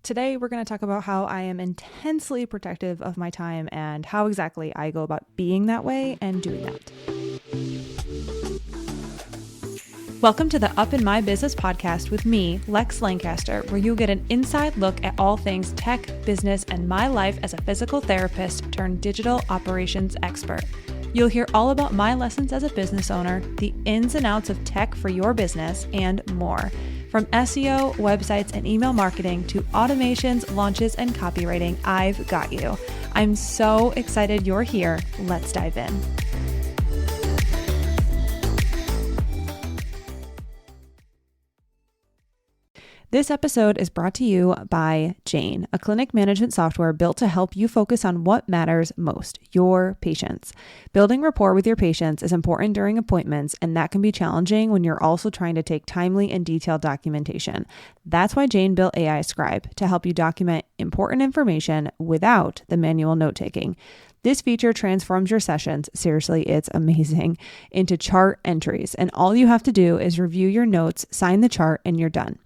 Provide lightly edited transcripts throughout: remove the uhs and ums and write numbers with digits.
Today, we're going to talk about how I am intensely protective of my time and how exactly I go about being that way and doing that. Welcome to the Up in My Business podcast with me, Lex Lancaster, where you'll get an inside look at all things tech, business, and my life as a physical therapist turned digital operations expert. You'll hear all about my lessons as a business owner, the ins and outs of tech for your business, and more. From SEO, websites, and email marketing to automations, launches, and copywriting, I've got you. I'm so excited you're here. Let's dive in. This episode is brought to you by Jane, a clinic management software built to help you focus on what matters most, your patients. Building rapport with your patients is important during appointments, and that can be challenging when you're also trying to take timely and detailed documentation. That's why Jane built AI Scribe to help you document important information without the manual note-taking. This feature transforms your sessions, seriously, it's amazing, into chart entries, and all you have to do is review your notes, sign the chart, and you're done.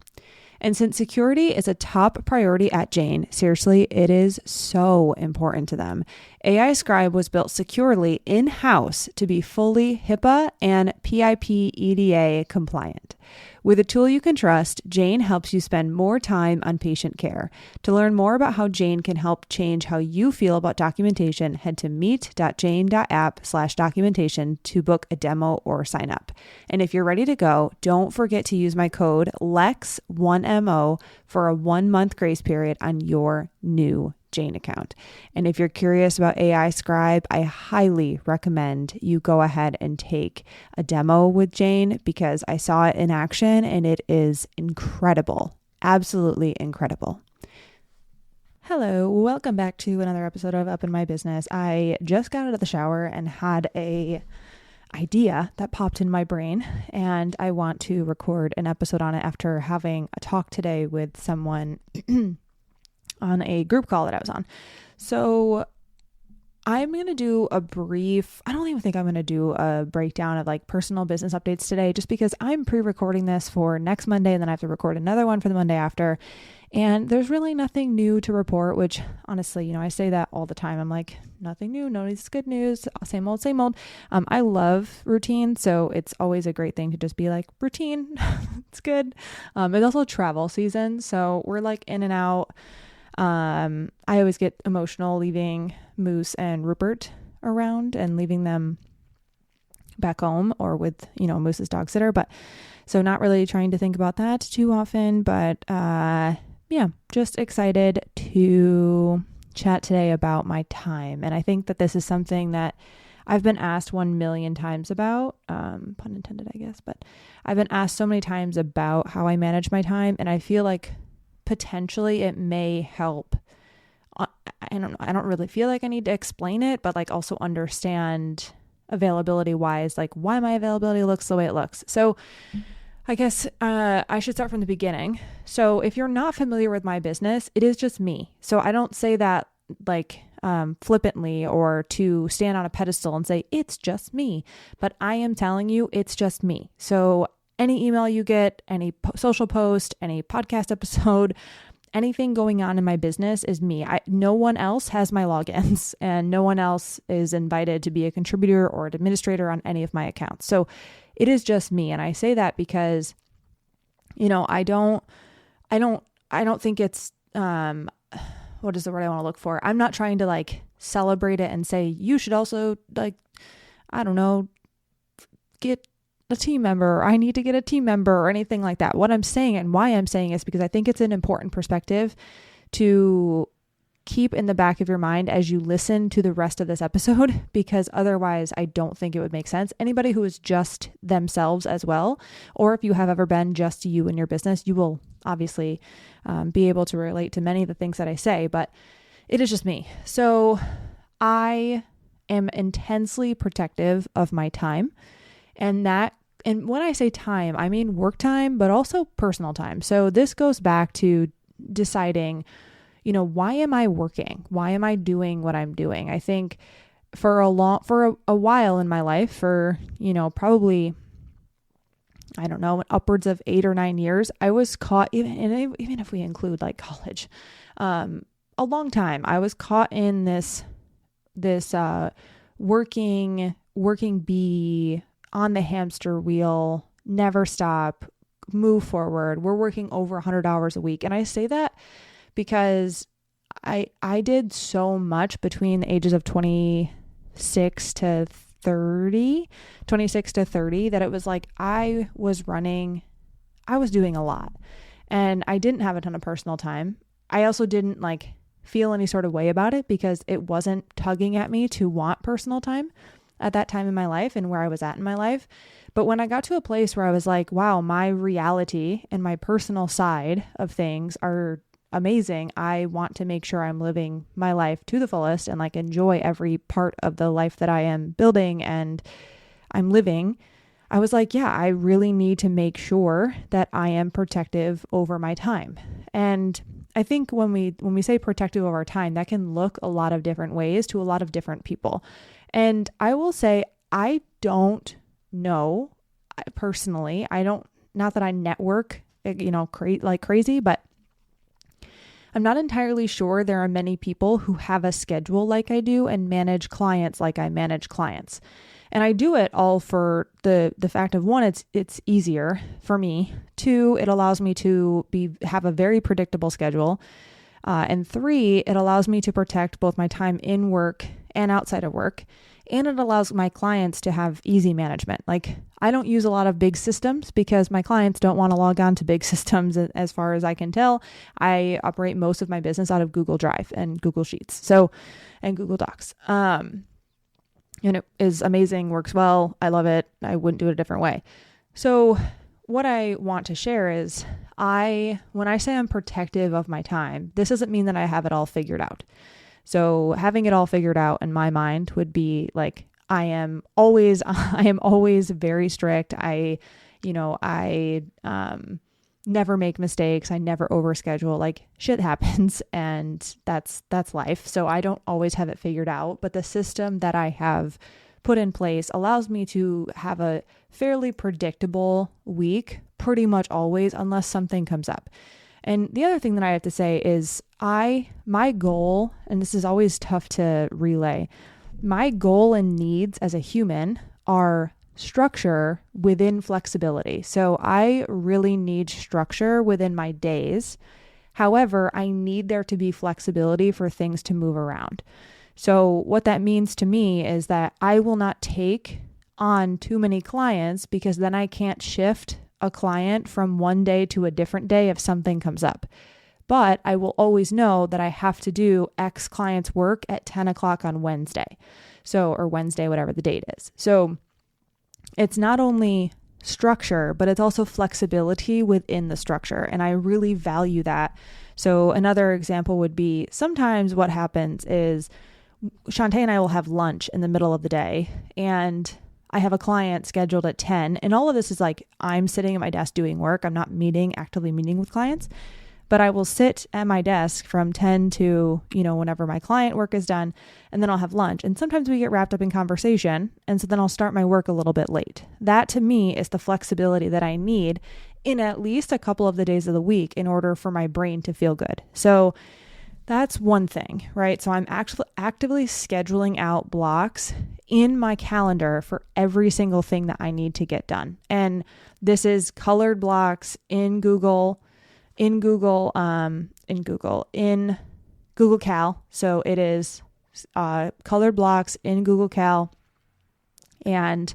And since security is a top priority at Jane, seriously, it is so important to them. AI Scribe was built securely in-house to be fully HIPAA and PIP EDA compliant. With a tool you can trust, Jane helps you spend more time on patient care. To learn more about how Jane can help change how you feel about documentation, head to meet.jane.app/documentation to book a demo or sign up. And if you're ready to go, don't forget to use my code LEX1MO for a 1-month grace period on your new Jane account. And if you're curious about AI Scribe, I highly recommend you go ahead and take a demo with Jane because I saw it in action and it is incredible. Absolutely incredible. Hello, welcome back to another episode of Up in My Business. I just got out of the shower and had a idea that popped in my brain, and I want to record an episode on it after having a talk today with someone on a group call that I was on. So I'm going to do I don't even think I'm going to do a breakdown of like personal business updates today, just because I'm pre-recording this for next Monday and then I have to record another one for the Monday after. And there's really nothing new to report, which honestly, I say that all the time. I'm like, nothing new, no, it's good news, same old, same old. I love routine. So it's always a great thing to just be like routine. It's good. It's also travel season. So we're like in and out. I always get emotional leaving Moose and Rupert around and leaving them back home or with, Moose's dog sitter. But so not really trying to think about that too often, but, just excited to chat today about my time. And I think that this is something that I've been asked 1 million times about, pun intended, I guess, but I've been asked so many times about how I manage my time. And I feel like potentially it may help. I don't really feel like I need to explain it, but like also understand availability wise, like why my availability looks the way it looks. So I guess I should start from the beginning. So if you're not familiar with my business, it is just me. So I don't say that like flippantly or to stand on a pedestal and say it's just me, but I am telling you it's just me. So any email you get, any social post, any podcast episode, anything going on in my business is me. No one else has my logins and no one else is invited to be a contributor or an administrator on any of my accounts. So it is just me. And I say that because, I don't think it's, what is the word I want to look for? I'm not trying to like celebrate it and say, you should also like, I don't know, get a team member, or I need to get a team member or anything like that. What I'm saying and why I'm saying is because I think it's an important perspective to keep in the back of your mind as you listen to the rest of this episode, because otherwise I don't think it would make sense. Anybody who is just themselves as well, or if you have ever been just you in your business, you will obviously be able to relate to many of the things that I say, but it is just me. So I am intensely protective of my time. And when I say time, I mean work time, but also personal time. So this goes back to deciding, why am I working? Why am I doing what I'm doing? I think for a while in my life, for, probably I don't know, upwards of 8 or 9 years, I was caught, even if we include like college, a long time, I was caught in this working bee on the hamster wheel, never stop, move forward. We're working over 100 hours a week. And I say that because I did so much between the ages of 26 to 30 that it was like I was doing a lot, and I didn't have a ton of personal time. I also didn't like feel any sort of way about it because it wasn't tugging at me to want personal time at that time in my life and where I was at in my life. But when I got to a place where I was like, wow, my reality and my personal side of things are amazing. I want to make sure I'm living my life to the fullest and like enjoy every part of the life that I am building and I'm living. I was like, yeah, I really need to make sure that I am protective over my time. And I think when we say protective of our time, that can look a lot of different ways to a lot of different people. And I will say, I don't know personally. Not that I network, like crazy, but I'm not entirely sure there are many people who have a schedule like I do and manage clients like I manage clients. And I do it all for the fact of, one, it's easier for me. 2, it allows me to have a very predictable schedule. And 3, it allows me to protect both my time in work and outside of work. And it allows my clients to have easy management. Like, I don't use a lot of big systems because my clients don't want to log on to big systems as far as I can tell. I operate most of my business out of Google Drive and Google Sheets. And Google Docs. And it is amazing, works well. I love it. I wouldn't do it a different way. So what I want to share is when I say I'm protective of my time, this doesn't mean that I have it all figured out. So having it all figured out in my mind would be like, I am always very strict. I never make mistakes. I never overschedule. Like, shit happens, and that's life. So I don't always have it figured out, but the system that I have put in place allows me to have a fairly predictable week pretty much always, unless something comes up. And the other thing that I have to say is my goal, and this is always tough to relay, my goal and needs as a human are structure within flexibility. So I really need structure within my days. However, I need there to be flexibility for things to move around. So what that means to me is that I will not take on too many clients because then I can't shift a client from one day to a different day if something comes up. But I will always know that I have to do X client's work at 10 o'clock on Wednesday. Or Wednesday, whatever the date is. So it's not only structure, but it's also flexibility within the structure. And I really value that. So another example would be sometimes what happens is Shantae and I will have lunch in the middle of the day, and I have a client scheduled at 10. And all of this is like, I'm sitting at my desk doing work. I'm not actively meeting with clients, but I will sit at my desk from 10 to, whenever my client work is done, and then I'll have lunch. And sometimes we get wrapped up in conversation. And so then I'll start my work a little bit late. That to me is the flexibility that I need in at least a couple of the days of the week in order for my brain to feel good. So that's one thing, right? So I'm actually actively scheduling out blocks in my calendar for every single thing that I need to get done. And this is colored blocks in Google Cal. So it is colored blocks in Google Cal. And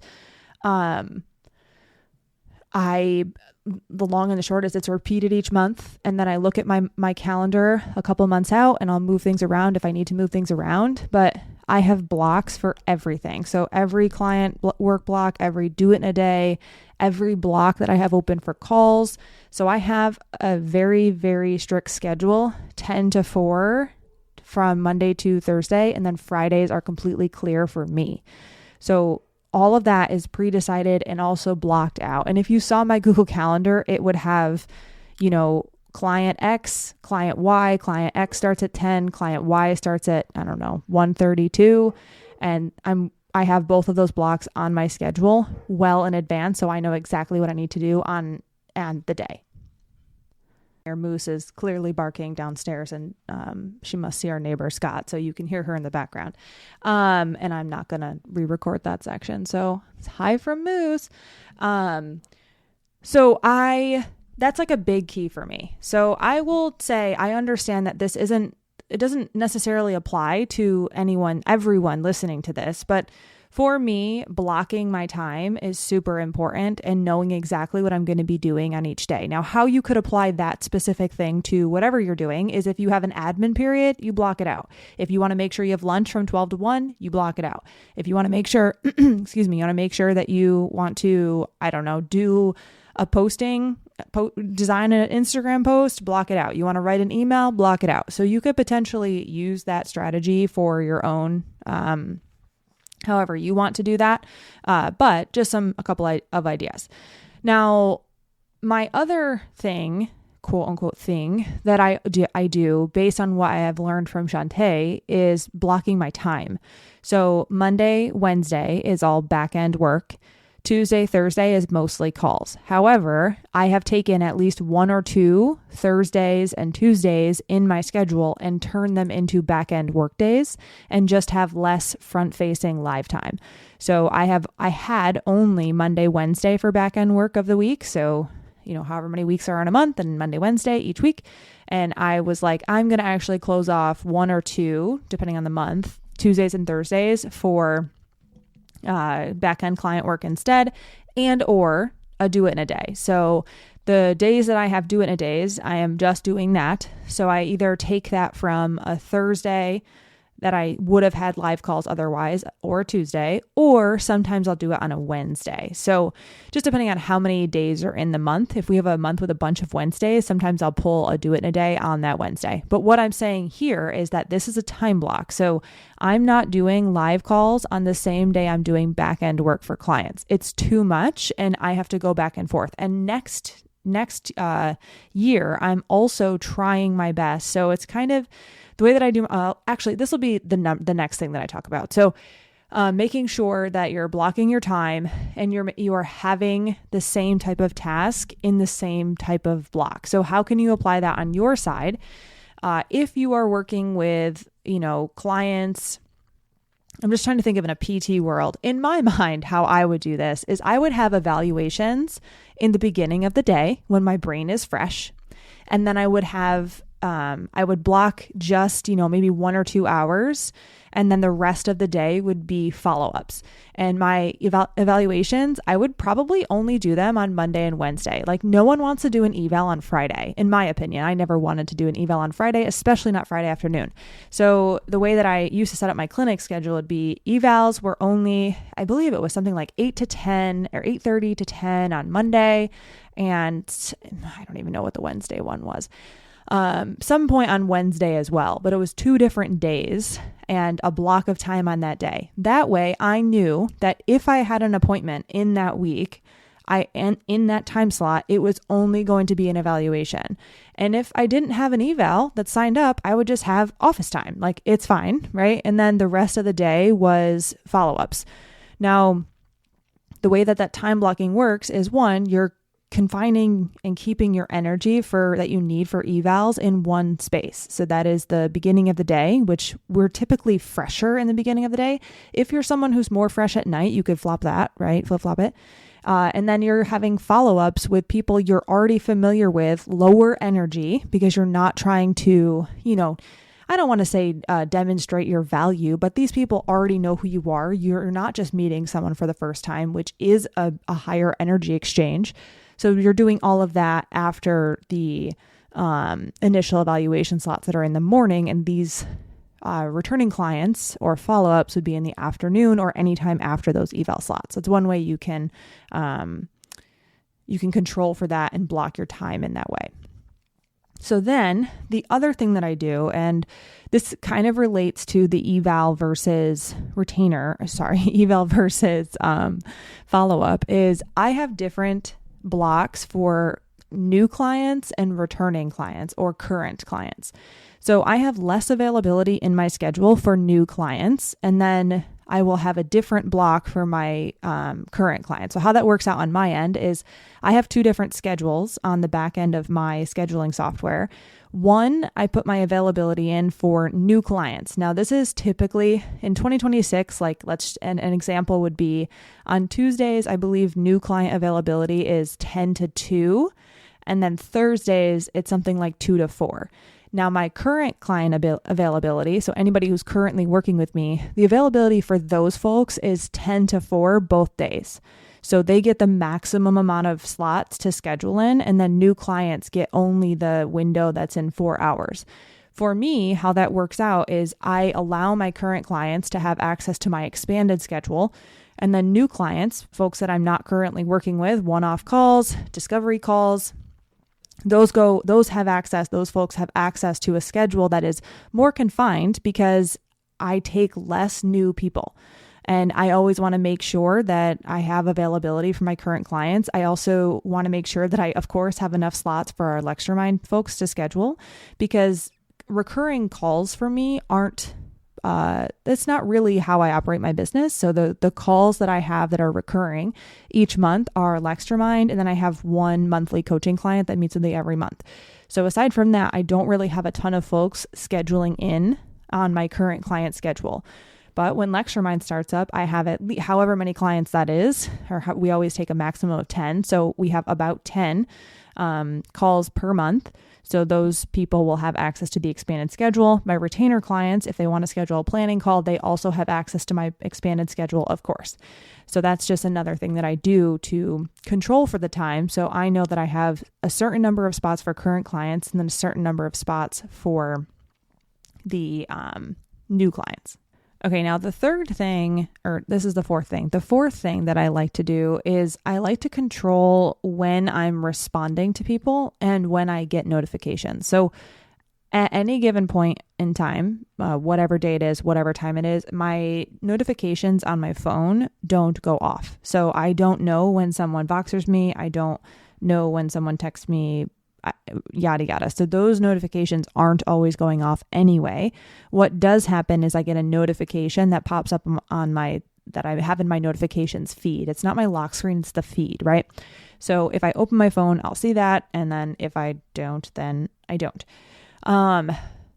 the long and the short is it's repeated each month. And then I look at my calendar a couple months out and I'll move things around if I need to move things around. But I have blocks for everything. So every client work block, every do it in a day, every block that I have open for calls. So I have a very, very strict schedule, 10 to 4 from Monday to Thursday. And then Fridays are completely clear for me. So all of that is pre-decided and also blocked out. And if you saw my Google Calendar, it would have, client X, client Y, client X starts at 10, client Y starts at, 1:32. And I'm I have both of those blocks on my schedule well in advance, so I know exactly what I need to do on the day. Our moose is clearly barking downstairs, and she must see our neighbor Scott, so you can hear her in the background. And I'm not gonna re-record that section, so it's hi from Moose. That's like a big key for me. So I will say I understand that it doesn't necessarily apply to everyone listening to this, but for me, blocking my time is super important, and knowing exactly what I'm going to be doing on each day. Now, how you could apply that specific thing to whatever you're doing is if you have an admin period, you block it out. If you want to make sure you have lunch from 12 to 1, you block it out. If you want to make sure, that you want to, do a posting, design an Instagram post, block it out. You want to write an email, block it out. So you could potentially use that strategy for your own, however you want to do that. But just a couple of ideas. Now, my other thing, quote unquote thing that I do based on what I have learned from Shantae is blocking my time. So Monday, Wednesday is all backend work. Tuesday, Thursday is mostly calls. However, I have taken at least 1 or 2 Thursdays and Tuesdays in my schedule and turned them into back-end work days and just have less front-facing live time. So I had only Monday, Wednesday for back-end work of the week. So, however many weeks are in a month, and Monday, Wednesday each week. And I was like, I'm going to actually close off 1 or 2, depending on the month, Tuesdays and Thursdays for back-end client work instead, and or a do it in a day. So the days that I have do it in a days, I am just doing that. So I either take that from a Thursday that I would have had live calls otherwise, or Tuesday, or sometimes I'll do it on a Wednesday. So just depending on how many days are in the month. If we have a month with a bunch of Wednesdays, sometimes I'll pull a do it in a day on that Wednesday. But what I'm saying here is that this is a time block. So I'm not doing live calls on the same day I'm doing back end work for clients. It's too much, and I have to go back and forth. And next year, I'm also trying my best. So it's kind of the way that I do, actually, this will be the next thing that I talk about. So making sure that you're blocking your time and you are having the same type of task in the same type of block. So how can you apply that on your side? If you are working with, clients, I'm just trying to think of in a PT world. In my mind, how I would do this is I would have evaluations in the beginning of the day when my brain is fresh. And then I would have I would block just, maybe 1 or 2 hours, and then the rest of the day would be follow-ups. And my evaluations, I would probably only do them on Monday and Wednesday. Like, no one wants to do an eval on Friday, in my opinion. I never wanted to do an eval on Friday, especially not Friday afternoon. So the way that I used to set up my clinic schedule would be evals were only, I believe it was something like 8 to 10 or 8:30 to 10 on Monday. And I don't even know what the Wednesday one was. Some point on Wednesday as well, but it was 2 different days and a block of time on that day. That way I knew that if I had an appointment in that week, in that time slot, it was only going to be an evaluation. And if I didn't have an eval that signed up, I would just have office time. Like, it's fine, right? And then the rest of the day was follow-ups. Now, the way that time blocking works is, one, you're confining and keeping your energy that you need for evals in one space. So that is the beginning of the day, which we're typically fresher in the beginning of the day. If you're someone who's more fresh at night, you could flop that, right? Flip-flop it. And then you're having follow-ups with people you're already familiar with, lower energy, because you're not trying to, I don't want to say demonstrate your value, but these people already know who you are. You're not just meeting someone for the first time, which is a higher energy exchange. So you're doing all of that after the initial evaluation slots that are in the morning, and these returning clients or follow-ups would be in the afternoon or anytime after those eval slots. That's one way you can control for that and block your time in that way. So then the other thing that I do, and this kind of relates to the eval versus follow-up, is I have different blocks for new clients and returning clients or current clients. So I have less availability in my schedule for new clients, and then I will have a different block for my current clients. So how that works out on my end is I have 2 different schedules on the back end of my scheduling software. One, I put my availability in for new clients. Now, this is typically in 2026, like an example would be on Tuesdays, I believe new client availability is 10 to 2. And then Thursdays, it's something like 2 to 4. Now, my current client availability, so anybody who's currently working with me, the availability for those folks is 10 to 4 both days. So they get the maximum amount of slots to schedule in, and then new clients get only the window that's in 4 hours. For me, how that works out is I allow my current clients to have access to my expanded schedule, and then new clients, folks that I'm not currently working with, one-off calls, discovery calls, those folks have access to a schedule that is more confined because I take less new people. And I always want to make sure that I have availability for my current clients. I also want to make sure that I, of course, have enough slots for our Lecturemind folks to schedule, because recurring calls for me that's not really how I operate my business. So the calls that I have that are recurring each month are Lecturemind, and then I have one monthly coaching client that meets with me every month. So aside from that, I don't really have a ton of folks scheduling in on my current client schedule. But when Lecturemind starts up, I have at least however many clients that is, we always take a maximum of 10. So we have about 10 calls per month. So those people will have access to the expanded schedule. My retainer clients, if they want to schedule a planning call, they also have access to my expanded schedule, of course. So that's just another thing that I do to control for the time. So I know that I have a certain number of spots for current clients and then a certain number of spots for the new clients. Okay, now the fourth thing that I like to do is I like to control when I'm responding to people and when I get notifications. So at any given point in time, whatever day it is, whatever time it is, my notifications on my phone don't go off. So I don't know when someone Voxers me. I don't know when someone texts me, yada, yada. So those notifications aren't always going off anyway. What does happen is I get a notification that pops up that I have in my notifications feed. It's not my lock screen, it's the feed, right? So if I open my phone, I'll see that. And then if I don't, then I don't.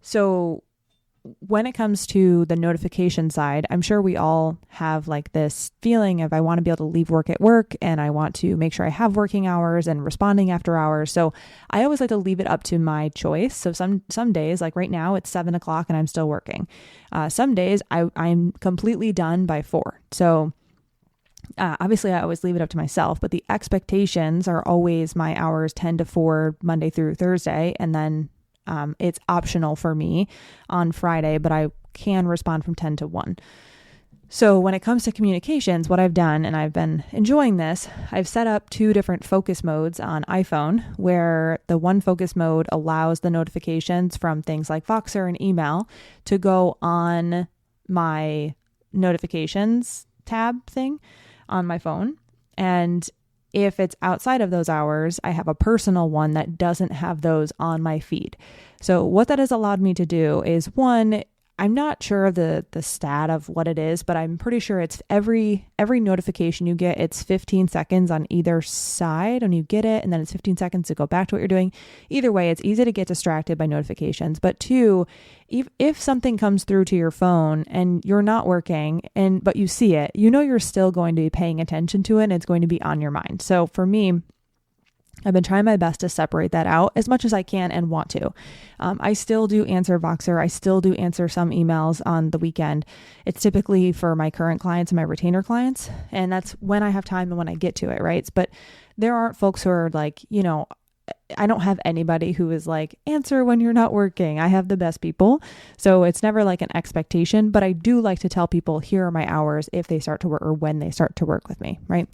So when it comes to the notification side, I'm sure we all have like this feeling of I want to be able to leave work at work and I want to make sure I have working hours and responding after hours. So I always like to leave it up to my choice. So some days, like right now, it's 7:00 and I'm still working. Some days I'm completely done by 4. So obviously I always leave it up to myself, but the expectations are always my hours 10 to 4, Monday through Thursday. And then it's optional for me on Friday, but I can respond from 10 to 1. So when it comes to communications, what I've done, and I've been enjoying this, I've set up 2 different focus modes on iPhone, where the one focus mode allows the notifications from things like Voxer and email to go on my notifications tab thing on my phone. And if it's outside of those hours, I have a personal one that doesn't have those on my feed. So what that has allowed me to do is, one, I'm not sure of the stat of what it is, but I'm pretty sure it's every notification you get, it's 15 seconds on either side when you get it, and then it's 15 seconds to go back to what you're doing. Either way, it's easy to get distracted by notifications. But 2, if something comes through to your phone and you're not working but you see it, you know you're still going to be paying attention to it and it's going to be on your mind. So for me, I've been trying my best to separate that out as much as I can and want to. I still do answer Voxer. I still do answer some emails on the weekend. It's typically for my current clients and my retainer clients. And that's when I have time and when I get to it, right? But there aren't folks who are like, I don't have anybody who is like, answer when you're not working. I have the best people. So it's never like an expectation, but I do like to tell people, here are my hours if they start to work or when they start to work with me, right?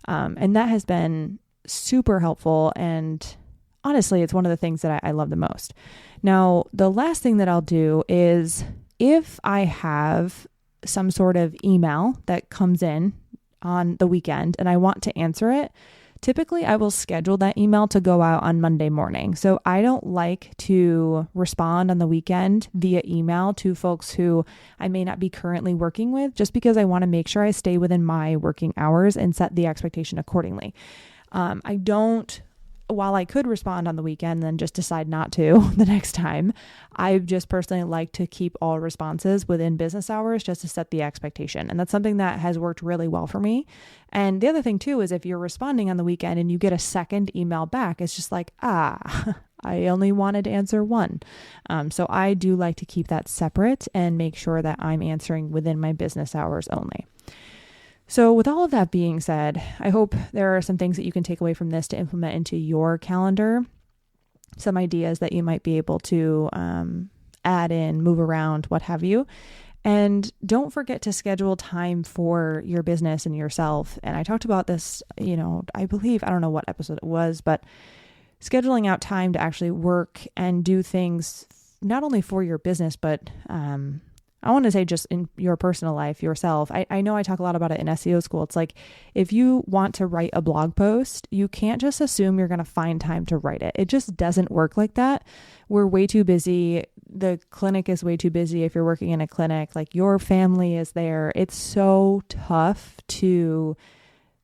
And that has been super helpful. And honestly, it's one of the things that I love the most. Now, the last thing that I'll do is if I have some sort of email that comes in on the weekend and I want to answer it, typically I will schedule that email to go out on Monday morning. So I don't like to respond on the weekend via email to folks who I may not be currently working with, just because I want to make sure I stay within my working hours and set the expectation accordingly. While I could respond on the weekend and then just decide not to the next time, I just personally like to keep all responses within business hours just to set the expectation. And that's something that has worked really well for me. And the other thing too is if you're responding on the weekend and you get a second email back, it's just like, I only wanted to answer one. So I do like to keep that separate and make sure that I'm answering within my business hours only. So with all of that being said, I hope there are some things that you can take away from this to implement into your calendar, some ideas that you might be able to add in, move around, what have you. And don't forget to schedule time for your business and yourself. And I talked about this, I don't know what episode it was, but scheduling out time to actually work and do things not only for your business, but I want to say just in your personal life, yourself. I know I talk a lot about it in SEO school. It's like, if you want to write a blog post, you can't just assume you're going to find time to write it. It just doesn't work like that. We're way too busy. The clinic is way too busy. If you're working in a clinic, like your family is there. It's so tough to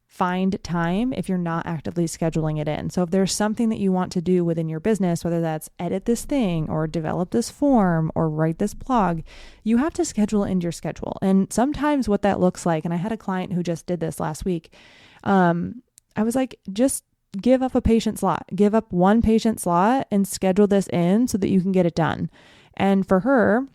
find time if you're not actively scheduling it in. So if there's something that you want to do within your business, whether that's edit this thing or develop this form or write this blog, you have to schedule it into your schedule. And sometimes what that looks like, and I had a client who just did this last week. I was like, just give up a patient slot, give up one patient slot and schedule this in so that you can get it done. And for her,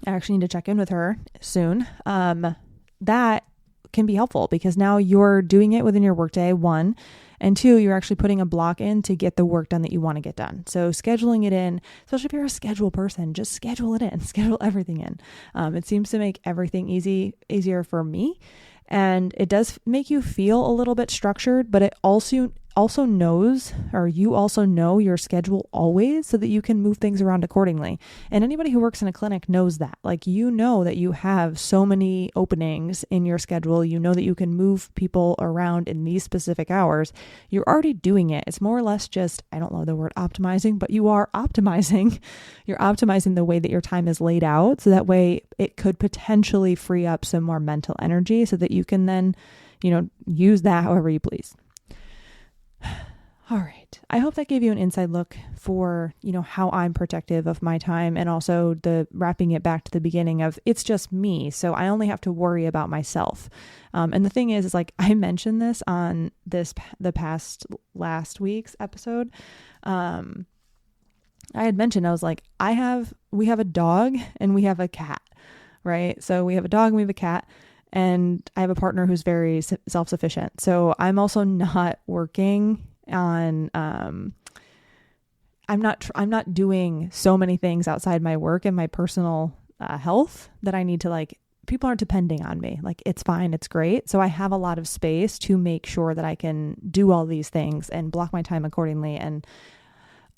I actually need to check in with her soon. That can be helpful because now you're doing it within your workday, one, and two, you're actually putting a block in to get the work done that you want to get done. So scheduling it in, especially if you're a schedule person, just schedule it in, schedule everything in. It seems to make everything easier for me. And it does make you feel a little bit structured, but it also knows, or you also know your schedule always so that you can move things around accordingly. And anybody who works in a clinic knows that. Like, you know that you have so many openings in your schedule. You know that you can move people around in these specific hours. You're already doing it. It's more or less just, I don't know the word optimizing, but you are optimizing. You're optimizing the way that your time is laid out. So that way it could potentially free up some more mental energy so that you can then, use that however you please. All right. I hope that gave you an inside look for, how I'm protective of my time, and also the wrapping it back to the beginning of it's just me. So I only have to worry about myself. And the thing is like I mentioned this on last week's episode. I had mentioned, I was like, we have a dog and we have a cat, right? So we have a dog and we have a cat. And I have a partner who's very self-sufficient. So I'm also not working on, I'm not doing so many things outside my work and my personal health that I need to people aren't depending on me. Like, it's fine. It's great. So I have a lot of space to make sure that I can do all these things and block my time accordingly and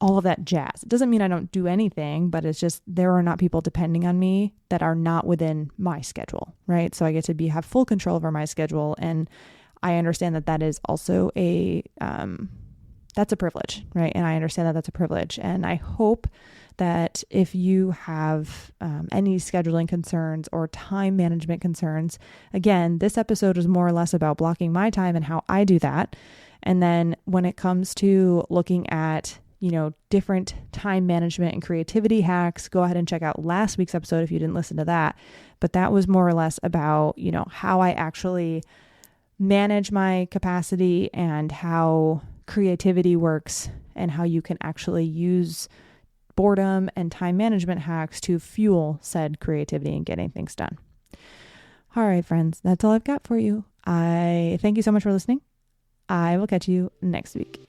all of that jazz. It doesn't mean I don't do anything, but it's just there are not people depending on me that are not within my schedule, right? So I get to have full control over my schedule, and I understand that is also that's a privilege, right? And I understand that that's a privilege, and I hope that if you have any scheduling concerns or time management concerns, again, this episode is more or less about blocking my time and how I do that. And then when it comes to looking at different time management and creativity hacks, go ahead and check out last week's episode if you didn't listen to that. But that was more or less about, how I actually manage my capacity and how creativity works and how you can actually use boredom and time management hacks to fuel said creativity and getting things done. All right, friends, that's all I've got for you. I thank you so much for listening. I will catch you next week.